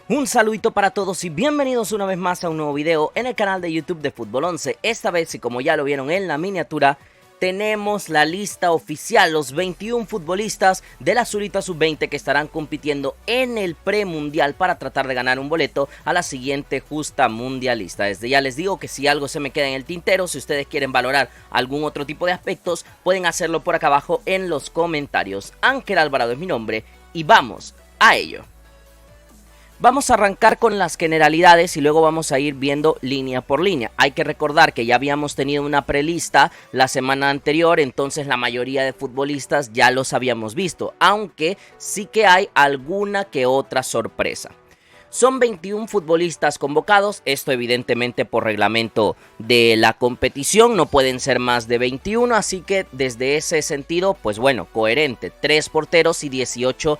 Un saludito para todos y bienvenidos una vez más a un nuevo video en el canal de YouTube de Fútbol 11. Esta vez, y como ya lo vieron en la miniatura, tenemos la lista oficial, los 21 futbolistas de la Azulita Sub-20 que estarán compitiendo en el premundial para tratar de ganar un boleto a la siguiente justa mundialista. Desde ya les digo que si algo se me queda en el tintero, si ustedes quieren valorar algún otro tipo de aspectos, pueden hacerlo por acá abajo en los comentarios. Ángel Alvarado es mi nombre y vamos a ello. Vamos a arrancar con las generalidades y luego vamos a ir viendo línea por línea. Hay que recordar que ya habíamos tenido una prelista la semana anterior, entonces la mayoría de futbolistas ya los habíamos visto, aunque sí que hay alguna que otra sorpresa. Son 21 futbolistas convocados, esto evidentemente por reglamento de la competición, no pueden ser más de 21, así que desde ese sentido, pues bueno, coherente, 3 porteros y 18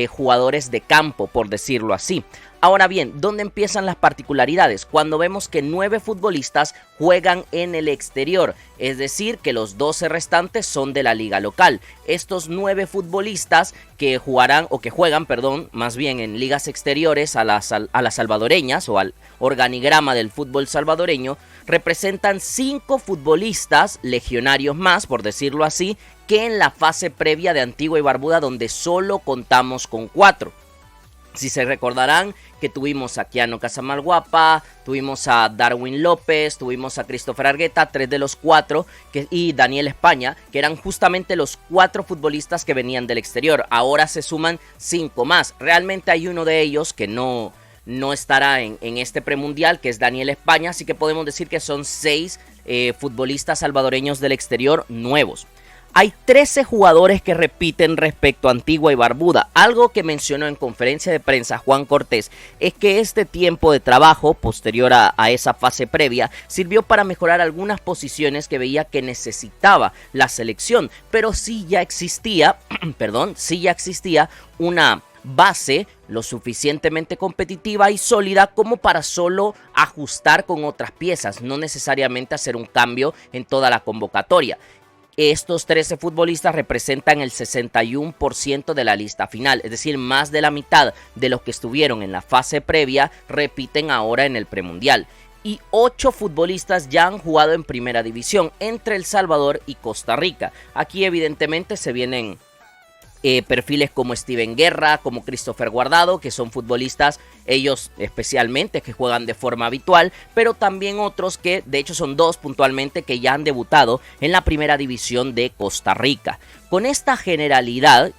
jugadores de campo, por decirlo así. Ahora bien, ¿dónde empiezan las particularidades? Cuando vemos que 9 futbolistas juegan en el exterior, es decir, que los 12 restantes son de la liga local. Estos 9 futbolistas que jugarán, o que juegan, perdón, más bien en ligas exteriores a las salvadoreñas o al organigrama del fútbol salvadoreño, representan 5 futbolistas legionarios más, por decirlo así, que en la fase previa de Antigua y Barbuda, donde solo contamos con 4. Si se recordarán que tuvimos a Kiano Casamalguapa, tuvimos a Darwin López, tuvimos a Christopher Argueta, 3 de los 4, y Daniel España, que eran justamente los 4 futbolistas que venían del exterior. Ahora se suman 5 más. Realmente hay uno de ellos que no estará en este premundial, que es Daniel España, así que podemos decir que son 6 futbolistas salvadoreños del exterior nuevos. Hay 13 jugadores que repiten respecto a Antigua y Barbuda. Algo que mencionó en conferencia de prensa Juan Cortés es que este tiempo de trabajo posterior a esa fase previa sirvió para mejorar algunas posiciones que veía que necesitaba la selección, pero sí ya existía, una base lo suficientemente competitiva y sólida como para solo ajustar con otras piezas, no necesariamente hacer un cambio en toda la convocatoria. Estos 13 futbolistas representan el 61% de la lista final, es decir, más de la mitad de los que estuvieron en la fase previa repiten ahora en el premundial. Y 8 futbolistas ya han jugado en primera división entre El Salvador y Costa Rica. Aquí evidentemente se vienen perfiles como Steven Guerra, como Christopher Guardado, que son futbolistas, ellos especialmente, que juegan de forma habitual, pero también otros que, de hecho son 2 puntualmente, que ya han debutado en la primera división de Costa Rica. Con esta generalidad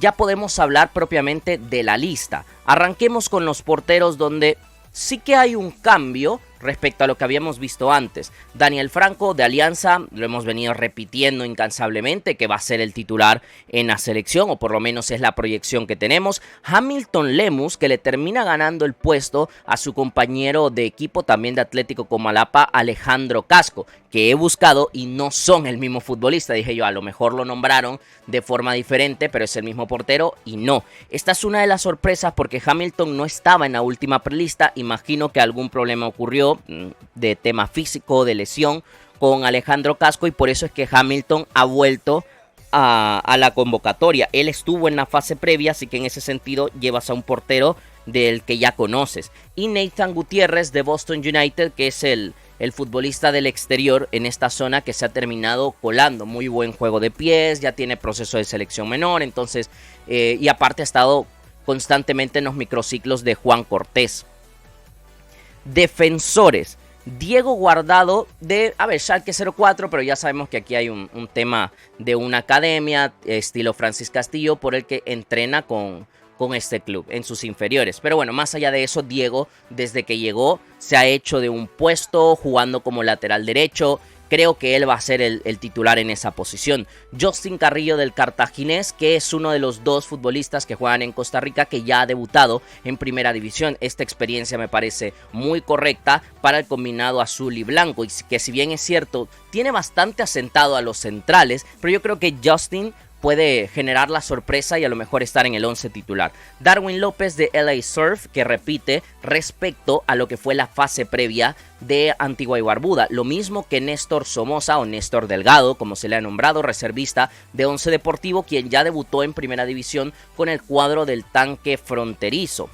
ya podemos hablar propiamente de la lista. Arranquemos con los porteros, donde sí que hay un cambio respecto a lo que habíamos visto antes. Daniel Franco de Alianza, lo hemos venido repitiendo incansablemente que va a ser el titular en la selección, o por lo menos es la proyección que tenemos. Hamilton Lemus, que le termina ganando el puesto a su compañero de equipo también de Atlético Comalapa, Alejandro Casco, que he buscado y no son el mismo futbolista. Dije yo, a lo mejor lo nombraron de forma diferente, pero es el mismo portero y no. Esta es una de las sorpresas porque Hamilton no estaba en la última prelista. Imagino que algún problema ocurrió de tema físico, de lesión con Alejandro Casco, y por eso es que Hamilton ha vuelto a la convocatoria. Él estuvo en la fase previa, así que en ese sentido llevas a un portero del que ya conoces. Y Nathan Gutiérrez de Boston United, que es el futbolista del exterior en esta zona que se ha terminado colando. Muy buen juego de pies, ya tiene proceso de selección menor, entonces y aparte ha estado constantemente en los microciclos de Juan Cortés. Defensores: Diego Guardado de, Schalke 04, pero ya sabemos que aquí hay un tema de una academia estilo Francis Castillo por el que entrena con este club en sus inferiores. Pero bueno, más allá de eso, Diego, desde que llegó, se ha hecho de un puesto jugando como lateral derecho. Creo que él va a ser el titular en esa posición. Justin Carrillo del Cartaginés, que es uno de los 2 futbolistas que juegan en Costa Rica, que ya ha debutado en primera división. Esta experiencia me parece muy correcta para el combinado azul y blanco, y que si bien es cierto, tiene bastante asentado a los centrales, pero yo creo que Justin puede generar la sorpresa y a lo mejor estar en el 11 titular. Darwin López de LA Surf, que repite respecto a lo que fue la fase previa de Antigua y Barbuda. Lo mismo que Néstor Somoza, o Néstor Delgado, como se le ha nombrado, reservista de Once Deportivo, quien ya debutó en primera división con el cuadro del Tanque Fronterizo.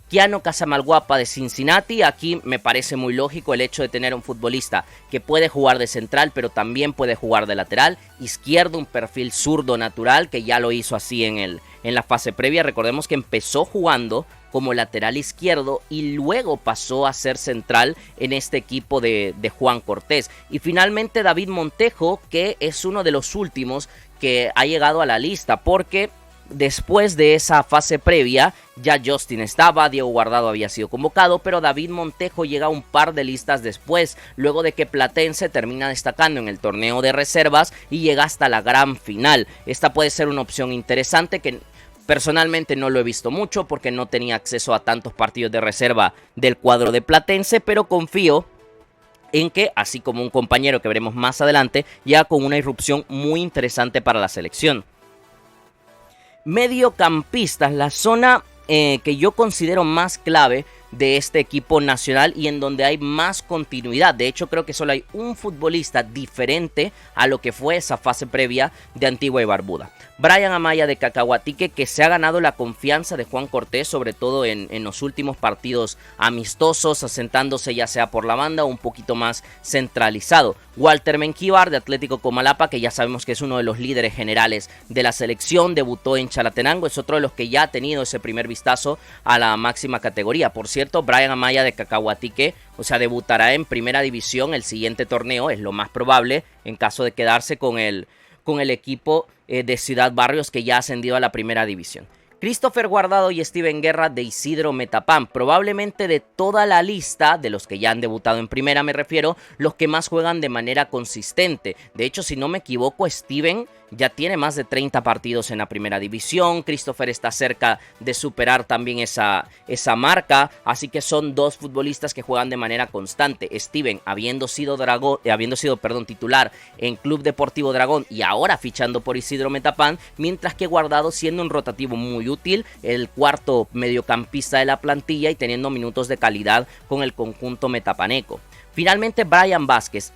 Keanu Casamalguapa de Cincinnati. Aquí me parece muy lógico el hecho de tener un futbolista que puede jugar de central, pero también puede jugar de lateral izquierdo, un perfil zurdo natural, que ya lo hizo así en la fase previa. Recordemos que empezó jugando como lateral izquierdo y luego pasó a ser central en este equipo de Juan Cortés. Y finalmente David Montejo, que es uno de los últimos que ha llegado a la lista, porque después de esa fase previa ya Justin estaba, Diego Guardado había sido convocado, pero David Montejo llega un par de listas después, luego de que Platense termina destacando en el torneo de reservas y llega hasta la gran final. Esta puede ser una opción interesante que personalmente no lo he visto mucho porque no tenía acceso a tantos partidos de reserva del cuadro de Platense, pero confío en que, así como un compañero que veremos más adelante, llega con una irrupción muy interesante para la selección. Mediocampistas, la zona que yo considero más clave de este equipo nacional y en donde hay más continuidad. De hecho, creo que solo hay un futbolista diferente a lo que fue esa fase previa de Antigua y Barbuda. Brian Amaya de Cacahuatique, que se ha ganado la confianza de Juan Cortés, sobre todo en los últimos partidos amistosos, asentándose ya sea por la banda o un poquito más centralizado. Walter Menquíbar de Atlético Comalapa, que ya sabemos que es uno de los líderes generales de la selección, debutó en Chalatenango, es otro de los que ya ha tenido ese primer vistazo a la máxima categoría. Por cierto, Brian Amaya de Cacahuatique, debutará en primera división el siguiente torneo, es lo más probable, en caso de quedarse con el equipo de Ciudad Barrios, que ya ha ascendido a la primera división. Christopher Guardado y Steven Guerra de Isidro Metapán, probablemente de toda la lista, de los que ya han debutado en primera me refiero, los que más juegan de manera consistente. De hecho, si no me equivoco, Steven ya tiene más de 30 partidos en la primera división. Christopher está cerca de superar también esa marca. Así que son dos futbolistas que juegan de manera constante. Steven habiendo sido titular en Club Deportivo Dragón y ahora fichando por Isidro Metapán. Mientras que Guardado siendo un rotativo muy útil. El cuarto mediocampista de la plantilla y teniendo minutos de calidad con el conjunto metapaneco. Finalmente, Brian Vázquez.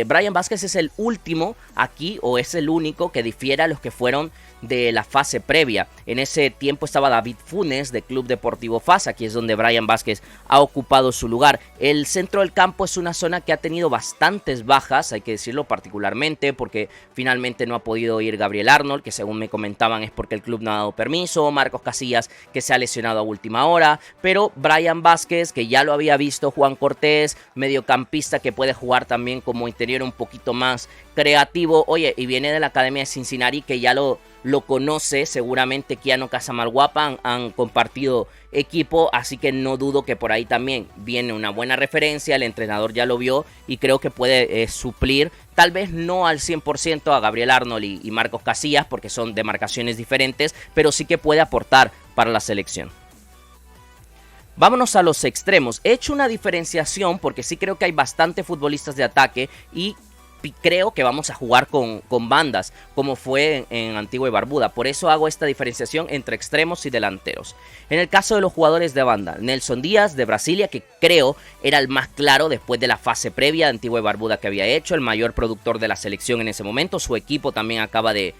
Brian Vázquez es el último aquí, o es el único que difiere a los que fueron de la fase previa. En ese tiempo estaba David Funes de Club Deportivo FAS, aquí es donde Brian Vázquez ha ocupado su lugar. El centro del campo es una zona que ha tenido bastantes bajas, hay que decirlo particularmente, porque finalmente no ha podido ir Gabriel Arnold, que según me comentaban es porque el club no ha dado permiso, Marcos Casillas, que se ha lesionado a última hora, pero Brian Vázquez, que ya lo había visto Juan Cortés, mediocampista que puede jugar también como interior un poquito más creativo, oye, y viene de la Academia de Cincinnati, que ya lo conoce seguramente Keanu Casamalguapa, han compartido equipo, así que no dudo que por ahí también viene una buena referencia, el entrenador ya lo vio y creo que puede suplir, tal vez no al 100% a Gabriel Arnold y Marcos Casillas, porque son demarcaciones diferentes, pero sí que puede aportar para la selección. Vámonos a los extremos. He hecho una diferenciación porque sí creo que hay bastante futbolistas de ataque y creo que vamos a jugar con bandas, como fue en Antigua y Barbuda. Por eso hago esta diferenciación entre extremos y delanteros. En el caso de los jugadores de banda, Nelson Díaz de Brasilia, que creo era el más claro después de la fase previa de Antigua y Barbuda que había hecho, el mayor productor de la selección en ese momento. Su equipo también acaba de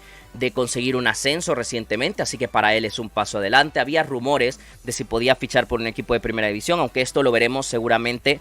conseguir un ascenso recientemente, así que para él es un paso adelante. Había rumores de si podía fichar por un equipo de primera división, aunque esto lo veremos seguramente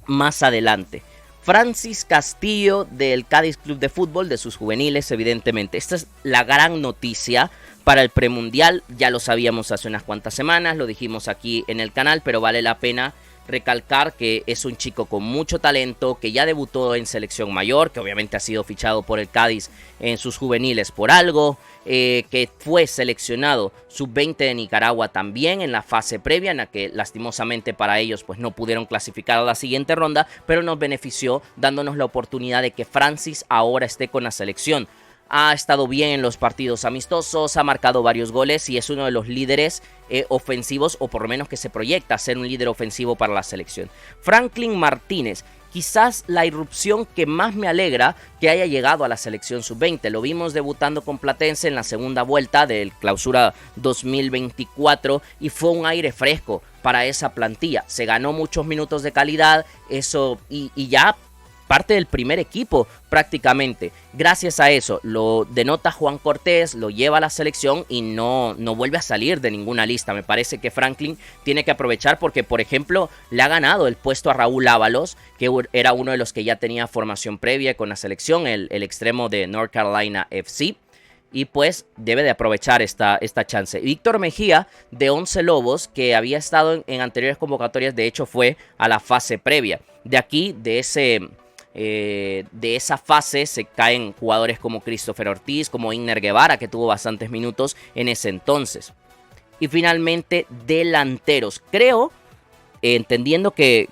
más adelante. Francis Castillo del Cádiz Club de Fútbol, de sus juveniles evidentemente. Esta es la gran noticia para el premundial, ya lo sabíamos hace unas cuantas semanas, lo dijimos aquí en el canal, pero vale la pena recalcar que es un chico con mucho talento, que ya debutó en selección mayor, que obviamente ha sido fichado por el Cádiz en sus juveniles por algo, que fue seleccionado sub-20 de Nicaragua también en la fase previa, en la que lastimosamente para ellos pues no pudieron clasificar a la siguiente ronda, pero nos benefició dándonos la oportunidad de que Francis ahora esté con la selección. Ha estado bien en los partidos amistosos, ha marcado varios goles y es uno de los líderes ofensivos, o por lo menos que se proyecta ser un líder ofensivo para la selección. Franklin Martínez, quizás la irrupción que más me alegra que haya llegado a la selección sub-20. Lo vimos debutando con Platense en la segunda vuelta del Clausura 2024 y fue un aire fresco para esa plantilla. Se ganó muchos minutos de calidad, eso y ya parte del primer equipo prácticamente. Gracias a eso lo denota Juan Cortés, lo lleva a la selección y no vuelve a salir de ninguna lista. Me parece que Franklin tiene que aprovechar porque, por ejemplo, le ha ganado el puesto a Raúl Ábalos, que era uno de los que ya tenía formación previa con la selección, el extremo de North Carolina FC. Y pues debe de aprovechar esta chance. Víctor Mejía, de 11 Lobos, que había estado en anteriores convocatorias, de hecho fue a la fase previa. De aquí, de esa fase, se caen jugadores como Christopher Ortiz, como Igner Guevara, que tuvo bastantes minutos en ese entonces. Y finalmente, delanteros. Creo, entendiendo que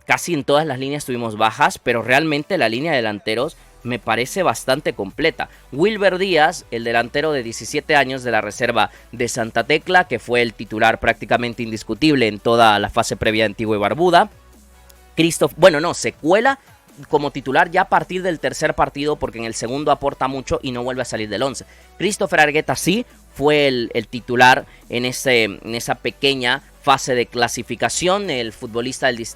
casi en todas las líneas tuvimos bajas, pero realmente la línea de delanteros me parece bastante completa. Wilber Díaz, el delantero de 17 años de la reserva de Santa Tecla, que fue el titular prácticamente indiscutible en toda la fase previa de Antigua y Barbuda. Se cuela como titular ya a partir del tercer partido, porque en el segundo aporta mucho y no vuelve a salir del 11. Christopher Argueta sí fue el titular en esa pequeña fase de clasificación, el futbolista de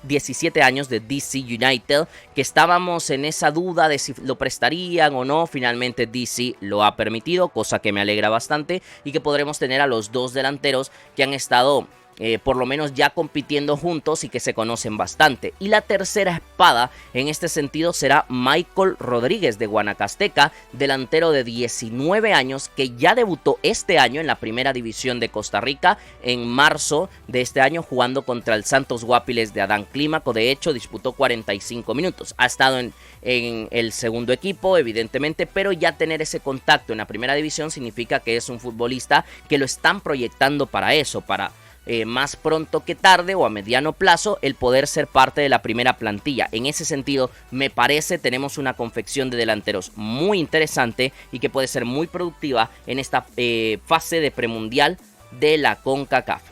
17 años de DC United, que estábamos en esa duda de si lo prestarían o no. Finalmente DC lo ha permitido, cosa que me alegra bastante, y que podremos tener a los dos delanteros que han estado por lo menos ya compitiendo juntos y que se conocen bastante. Y la tercera espada en este sentido será Michael Rodríguez de Guanacasteca, delantero de 19 años que ya debutó este año en la primera división de Costa Rica en marzo de este año, jugando contra el Santos Guapiles de Adán Clímaco. De hecho, disputó 45 minutos. Ha estado en el segundo equipo, evidentemente, pero ya tener ese contacto en la primera división significa que es un futbolista que lo están proyectando para eso, para más pronto que tarde o a mediano plazo el poder ser parte de la primera plantilla. En ese sentido, me parece tenemos una confección de delanteros muy interesante y que puede ser muy productiva en esta fase de premundial de la CONCACAF.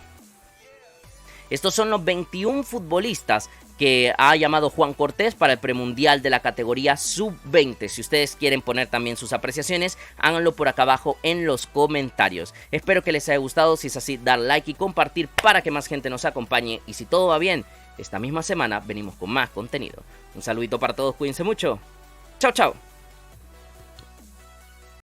Estos son los 21 futbolistas que ha llamado Juan Cortés para el premundial de la categoría sub-20. Si ustedes quieren poner también sus apreciaciones, háganlo por acá abajo en los comentarios. Espero que les haya gustado. Si es así, dar like y compartir para que más gente nos acompañe. Y si todo va bien, esta misma semana venimos con más contenido. Un saludito para todos, cuídense mucho. Chao, chao.